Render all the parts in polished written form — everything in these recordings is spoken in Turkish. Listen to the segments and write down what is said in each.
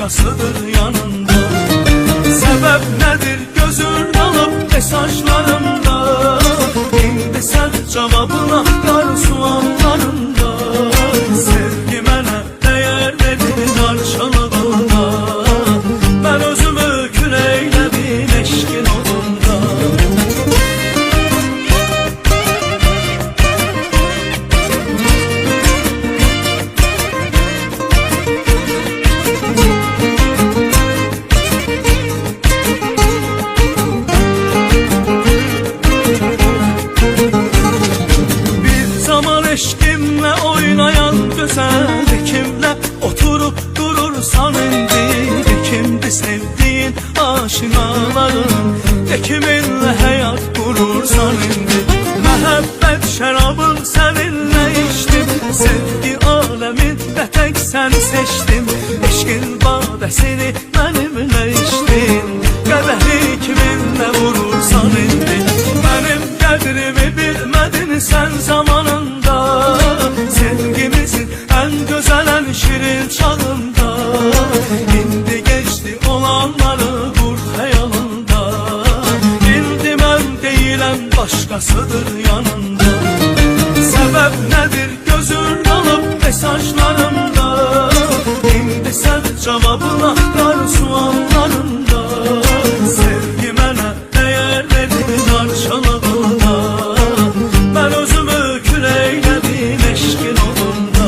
başkasıdır yanında. Sebep nedir gözün alıp mesajlarımda? İndi sen cevabına dar suallarımda. Sevgi mənə değer verdin arçalığında. Ben özümü kül eyledim eşkin odunda. Eşkimle oynayan güzel kimle oturup durursan indi? Kimdi sevdiğin aşinaların? Kiminle hayat kurursan indi? Mehabbet şarabın seninle içtim. Sevgi aleminde tek sen seçtim. Eşkin badesini benimle içtin. Qədəhi kiminle vurursan indi? Benim qədrimi bilmedin sen zamanında. Sevgimizin en güzel en şirin çağında. İndi geçti olanları kur hayalında. İndi ben değilim başkasıdır yanında. Sebep nedir gözün alıp mesajlarımda? İndi sen cevabına dar suallarımda. Sevgi mənə değer verdin arçalığında. Ben özümü kül eyledim eşkin odunda.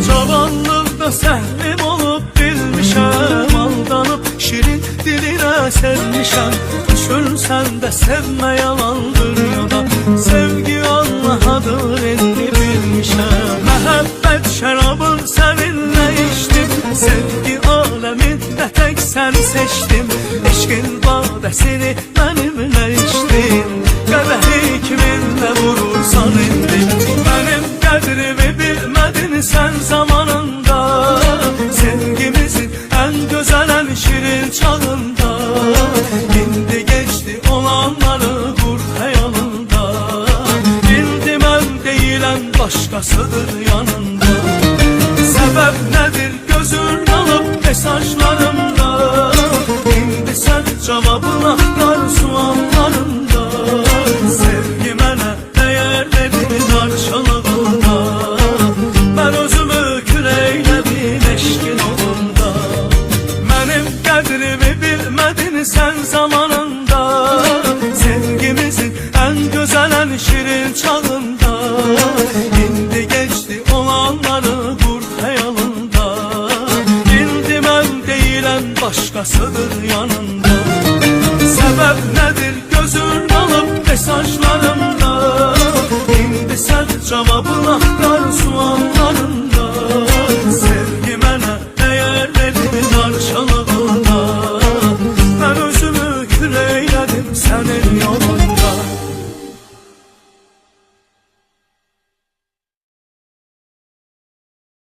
Cavanlıkta səhvim olup bilmişəm, aldanıp şirin diline sevmişəm. Düşünsən de sevme yalandır yoda. Sevgi Allah'adır indi bilmişəm. Mehabbet şarabın seninle içtim. Sevgi aleminde tek sen seçtim. Eşkin badesini benimle içtin. Qədəhi kiminle vurursan indi? Benim qədrimi bilmedin sen zamanında. Sevgimizin en güzel en şirin çağında. İndi geçti olanları kur hayalında. İndi ben değilim başkasıdır yanında. Sebep nedir gözün alıp mesajlarımda? İndi sen cevabına dar suallarımda. Sevgi mənə değer verdin arçalığında. Ben özümü kül eyledim eşkin odunda. Benim qədrimi bilmedin sen zamanında. Sevgimizin en güzel en şirin çağında. İndi geçti olanları kur hayalında. İndi ben değilim başkasıdır yanında. Sebep nedir gözün alıp mesajlarımda? İndi sen cevabına dar suallarımda.